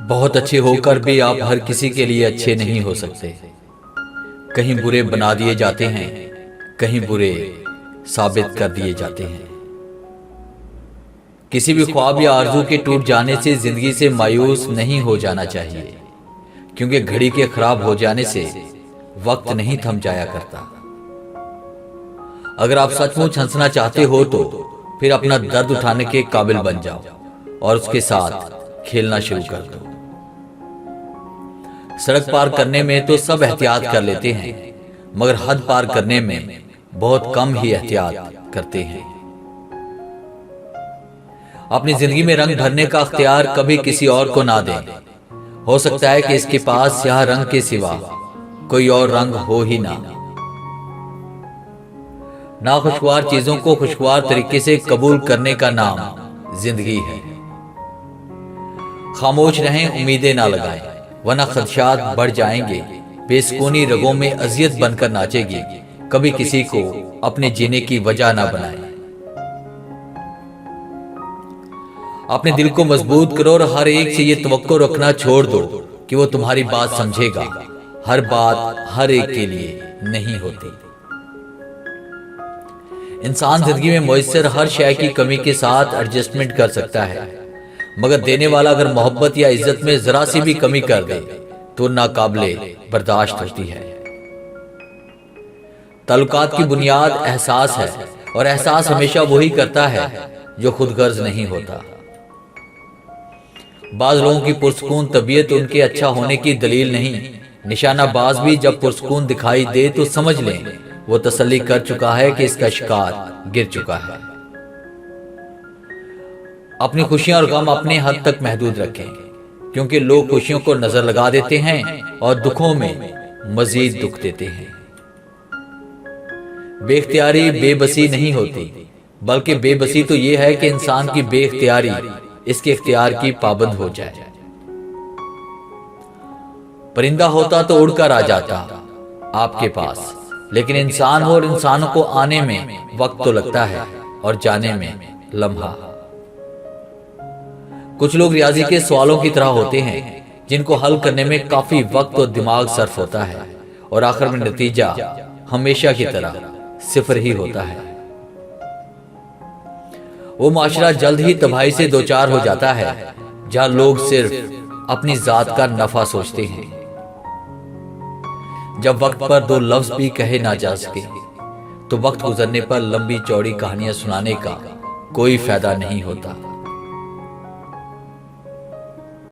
बहुत अच्छे होकर भी आप हर किसी के लिए अच्छे नहीं हो सकते। कहीं बुरे बना दिए जाते हैं, कहीं बुरे साबित कर दिए जाते हैं। किसी भी ख्वाब या आरज़ू के टूट जाने से जिंदगी से मायूस नहीं हो जाना चाहिए, क्योंकि घड़ी के खराब हो जाने से वक्त नहीं थम जाया करता। अगर आप सचमुच हंसना चाहते हो तो फिर अपना दर्द उठाने के काबिल बन जाओ और उसके साथ खेलना शुरू कर दो। सड़क पार करने में तो सब एहतियात कर लेते हैं, मगर हद पार करने में बहुत कम ही एहतियात करते हैं। अपनी जिंदगी में रंग भरने का अख्तियार कभी किसी और को ना दें। हो सकता है कि इसके पास स्याह रंग के सिवा कोई और रंग हो ही ना। नाखुशगवार चीजों को खुशगवार तरीके से कबूल करने का नाम जिंदगी है। खामोश रहें, उम्मीदें ना लगाएं, वरना खदशात बढ़ जाएंगे। बेसुकूनी रगों में अजियत बनकर नाचेगी। कभी किसी को अपने जीने की वजह ना बनाएं। अपने दिल को मजबूत करो और हर एक से ये तवक्को रखना छोड़ दो कि वो तुम्हारी बात समझेगा। हर बात हर एक के लिए नहीं होती। इंसान जिंदगी में मुयस्सर हर शय की कमी के साथ एडजस्टमेंट कर सकता है, मगर देने वाला अगर मोहब्बत या इज्जत में जरा सी भी कमी कर दे तो नाकाबिले बर्दाश्त होती है। ताल्लुकात की बुनियाद एहसास है, और एहसास हमेशा वही करता है जो खुदगर्ज नहीं होता। बाज लोगों की पुरसकून तबीयत उनके अच्छा होने की दलील नहीं। निशानाबाज भी जब पुरसकून दिखाई दे तो समझ लें वो तसल्ली कर चुका है कि इसका शिकार गिर चुका है। अपनी खुशियां और गम अपने हद तक महदूद रखें, क्योंकि लोग खुशियों को नजर लगा देते हैं और दुखों में मजीद दुख देते हैं। बेख्तियारी बेबसी नहीं होती, बल्कि बेबसी तो यह है कि इंसान की बेख्तियारी इसके इख्तियार की पाबंद हो जाए। परिंदा होता तो उड़कर आ जाता आपके पास, लेकिन इंसान हो और इंसानों को आने में वक्त तो लगता है और जाने में लम्हा। कुछ लोग रियाजी के सवालों की तरह होते हैं जिनको हल करने में काफी वक्त और दिमाग सर्फ होता है, और आखिर में नतीजा हमेशा की तरह सिफर ही होता है। वो माशरा जल्द ही तबाही से दो चार हो जाता है जहां लोग सिर्फ अपनी जात का नफा सोचते हैं। जब वक्त पर दो लफ्ज भी कहे ना जा सके तो वक्त गुजरने पर लंबी चौड़ी कहानियां सुनाने का कोई फायदा नहीं होता।